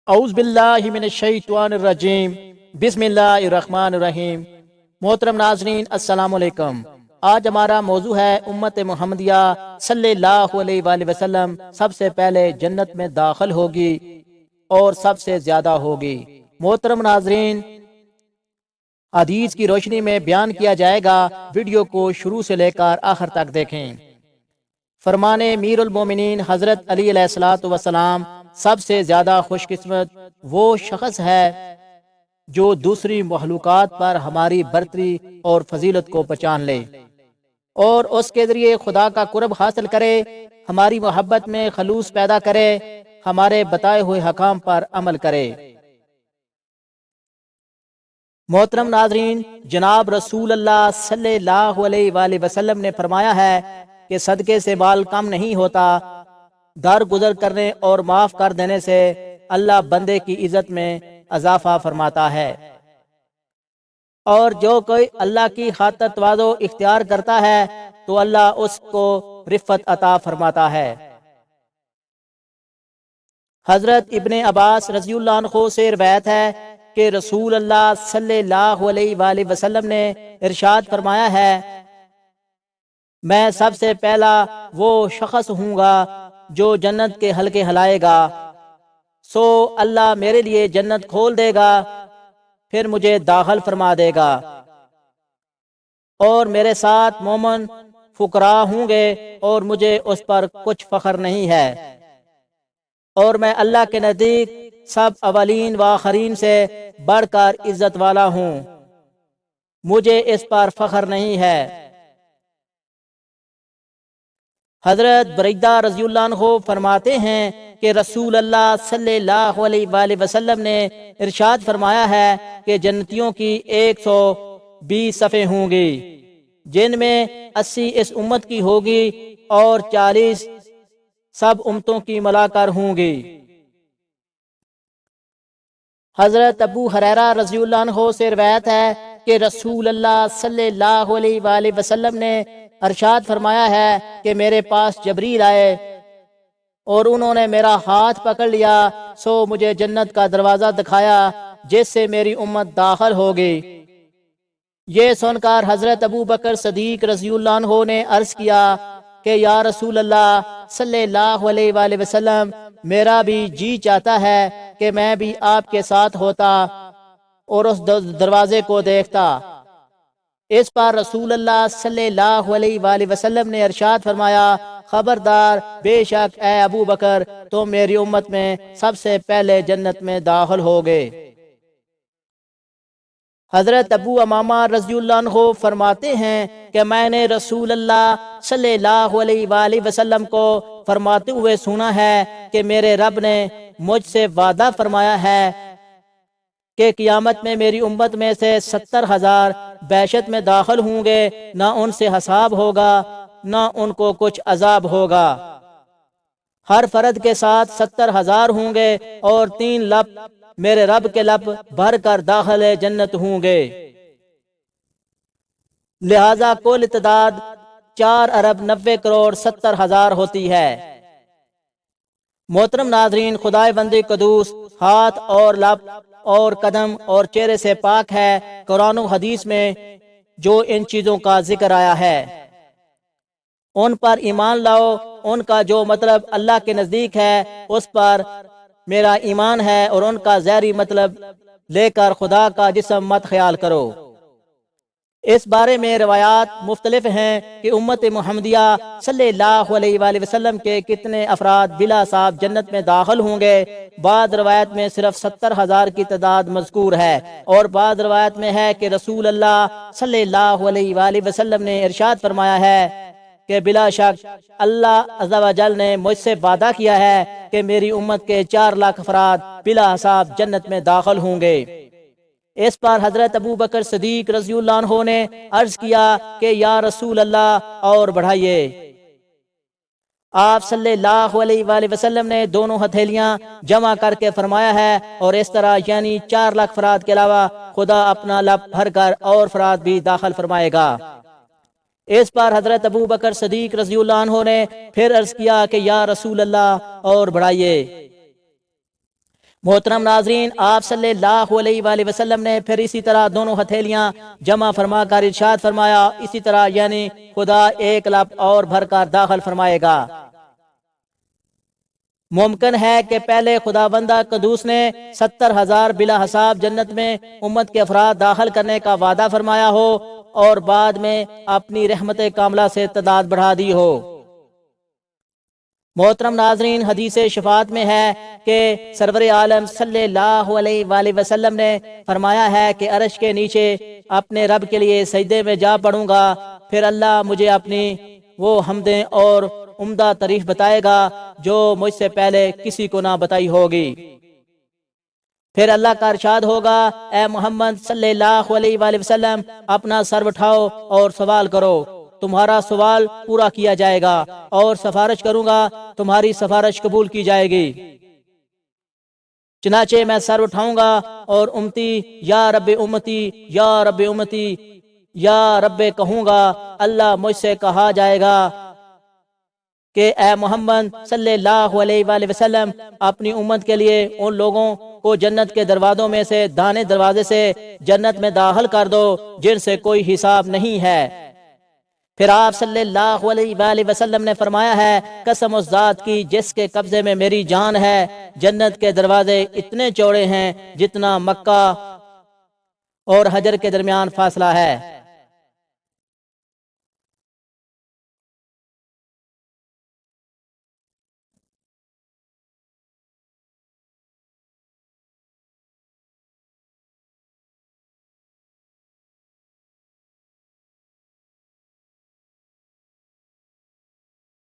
اعوذ باللہ من الشیطان الرجیم بسم اللہ الرحمن الرحیم۔ محترم ناظرین السلام علیکم۔ آج ہمارا موضوع ہے امت محمدیہ صلی اللہ علیہ وآلہ وسلم سب سے پہلے جنت میں داخل ہوگی اور سب سے زیادہ ہوگی۔ محترم ناظرین، حدیث کی روشنی میں بیان کیا جائے گا، ویڈیو کو شروع سے لے کر آخر تک دیکھیں۔ فرمانے امیر المومنین حضرت علی علیہ الصلوۃ والسلام، سب سے زیادہ خوش قسمت وہ شخص ہے جو دوسری مخلوقات پر ہماری برتری اور فضیلت کو پہچان لے اور اس کے ذریعے خدا کا قرب حاصل کرے، ہماری محبت میں خلوص پیدا کرے، ہمارے بتائے ہوئے حکام پر عمل کرے۔ محترم ناظرین، جناب رسول اللہ صلی اللہ علیہ وآلہ وسلم نے فرمایا ہے کہ صدقے سے مال کم نہیں ہوتا، درگزر کرنے اور معاف کر دینے سے اللہ بندے کی عزت میں اضافہ فرماتا ہے، اور جو کوئی اللہ کی خاطر تواضع اختیار کرتا ہے تو اللہ اس کو رفعت عطا فرماتا ہے۔ حضرت ابن عباس رضی اللہ عنہ سے روایت ہے کہ رسول اللہ صلی اللہ علیہ وآلہ وسلم نے ارشاد فرمایا ہے، میں سب سے پہلا وہ شخص ہوں گا جو جنت کے حلقے ہلائے گا، سو اللہ میرے لیے جنت کھول دے گا، پھر مجھے داخل فرما دے گا، اور میرے ساتھ مومن فقراء ہوں گے اور مجھے اس پر کچھ فخر نہیں ہے، اور میں اللہ کے نزدیک سب اولین و آخرین سے بڑھ کر عزت والا ہوں، مجھے اس پر فخر نہیں ہے۔ حضرت بریدہ رضی اللہ عنہ فرماتے ہیں کہ رسول اللہ صلی اللہ علیہ وآلہ وسلم نے ارشاد فرمایا ہے کہ جنتیوں کی 120 صفیں ہوں گی، جن میں 80 اس امت کی ہوگی اور 40 سب امتوں کی ملا کر ہوں گی۔ حضرت ابو ہریرہ رضی اللہ عنہ سے روایت ہے کہ رسول اللہ صلی اللہ علیہ وآلہ وسلم نے ارشاد فرمایا ہے کہ میرے پاس جبریل آئے اور انہوں نے میرا ہاتھ پکڑ لیا، سو مجھے جنت کا دروازہ دکھایا جس سے میری امت داخل ہوگی۔ یہ سن کر حضرت ابو بکر صدیق رضی اللہ عنہ نے عرض کیا کہ یا رسول اللہ صلی اللہ علیہ وآلہ وسلم، میرا بھی جی چاہتا ہے کہ میں بھی آپ کے ساتھ ہوتا اور اس دروازے کو دیکھتا۔ اس پر رسول اللہ صلی اللہ علیہ وآلہ وسلم نے ارشاد فرمایا، خبردار، بے شک اے ابو بکر، تم میری امت میں سب سے پہلے جنت میں داخل ہوگے۔ حضرت ابو امامہ رضی اللہ عنہ فرماتے ہیں کہ میں نے رسول اللہ صلی اللہ علیہ وآلہ وسلم کو فرماتے ہوئے سنا ہے کہ میرے رب نے مجھ سے وعدہ فرمایا ہے کہ قیامت میں میری امت میں سے 70,000 بہشت میں داخل ہوں گے، نہ ان سے حساب ہوگا نہ ان کو کچھ عذاب ہوگا، ہر فرد کے ساتھ 70,000 ہوں گے اور 3 لب میرے رب کے لب بھر کر داخل جنت ہوں گے، لہذا کل تعداد 4,90,70,000 ہوتی ہے۔ محترم ناظرین، خدائے بندے قدوس ہاتھ اور لب اور قدم اور چہرے سے پاک ہے۔ قرآن و حدیث میں جو ان چیزوں کا ذکر آیا ہے ان پر ایمان لاؤ، ان کا جو مطلب اللہ کے نزدیک ہے اس پر میرا ایمان ہے، اور ان کا ظاہری مطلب لے کر خدا کا جسم مت خیال کرو۔ اس بارے میں روایات مختلف ہیں کہ امت محمدیہ صلی اللہ علیہ وآلہ وسلم کے کتنے افراد بلا حساب جنت میں داخل ہوں گے۔ بعض روایت میں صرف 70,000 کی تعداد مذکور ہے، اور بعض روایت میں ہے کہ رسول اللہ صلی اللہ علیہ وآلہ وسلم نے ارشاد فرمایا ہے کہ بلا شک اللہ عز و جل نے مجھ سے وعدہ کیا ہے کہ میری امت کے 4 لاکھ افراد بلا حساب جنت میں داخل ہوں گے۔ اس پر حضرت ابو بکر صدیق رضی اللہ عنہ نے عرض کیا کہ یا رسول اللہ اور بڑھائیے۔ آپ صلی اللہ علیہ وآلہ وسلم نے دونوں ہتھیلیاں جمع کر کے فرمایا ہے، اور اس طرح یعنی 4 لاکھ افراد کے علاوہ خدا اپنا لب بھر کر اور افراد بھی داخل فرمائے گا۔ اس پر حضرت ابو بکر صدیق رضی اللہ عنہ نے پھر عرض کیا کہ یا رسول اللہ اور بڑھائیے۔ محترم ناظرین، آپ صلی اللہ علیہ وآلہ وسلم نے پھر اسی طرح دونوں ہتھیلیاں جمع فرما کر ارشاد فرمایا، اسی طرح یعنی خدا ایک لفظ اور بھر کر داخل فرمائے گا۔ ممکن ہے کہ پہلے خدا بندہ قدوس نے 70,000 بلا حساب جنت میں امت کے افراد داخل کرنے کا وعدہ فرمایا ہو اور بعد میں اپنی رحمت کاملہ سے تعداد بڑھا دی ہو۔ محترم ناظرین، حدیث شفاعت میں ہے کہ سرور عالم صلی اللہ علیہ وآلہ وسلم نے فرمایا ہے کہ عرش کے نیچے اپنے رب کے لیے سجدے میں جا پڑوں گا، پھر اللہ مجھے اپنی وہ حمدیں اور عمدہ تعریف بتائے گا جو مجھ سے پہلے کسی کو نہ بتائی ہوگی۔ پھر اللہ کا ارشاد ہوگا، اے محمد صلی اللہ علیہ وآلہ وسلم، اپنا سر اٹھاؤ اور سوال کرو، تمہارا سوال پورا کیا جائے گا، اور سفارش کروں گا، تمہاری سفارش قبول کی جائے گی۔ چنانچہ میں سر اٹھاؤں گا اور امتی یا رب امتی یا رب امتی یا رب کہوں گا، اللہ مجھ سے کہا جائے گا کہ اے محمد صلی اللہ علیہ وآلہ وسلم، اپنی امت کے لیے ان لوگوں کو جنت کے دروازوں میں سے دانے دروازے سے جنت میں داخل کر دو جن سے کوئی حساب نہیں ہے۔ پھر آپ صلی اللہ علیہ وآلہ وسلم نے فرمایا ہے، قسم اس ذات کی جس کے قبضے میں میری جان ہے، جنت کے دروازے اتنے چوڑے ہیں جتنا مکہ اور حجر کے درمیان فاصلہ ہے۔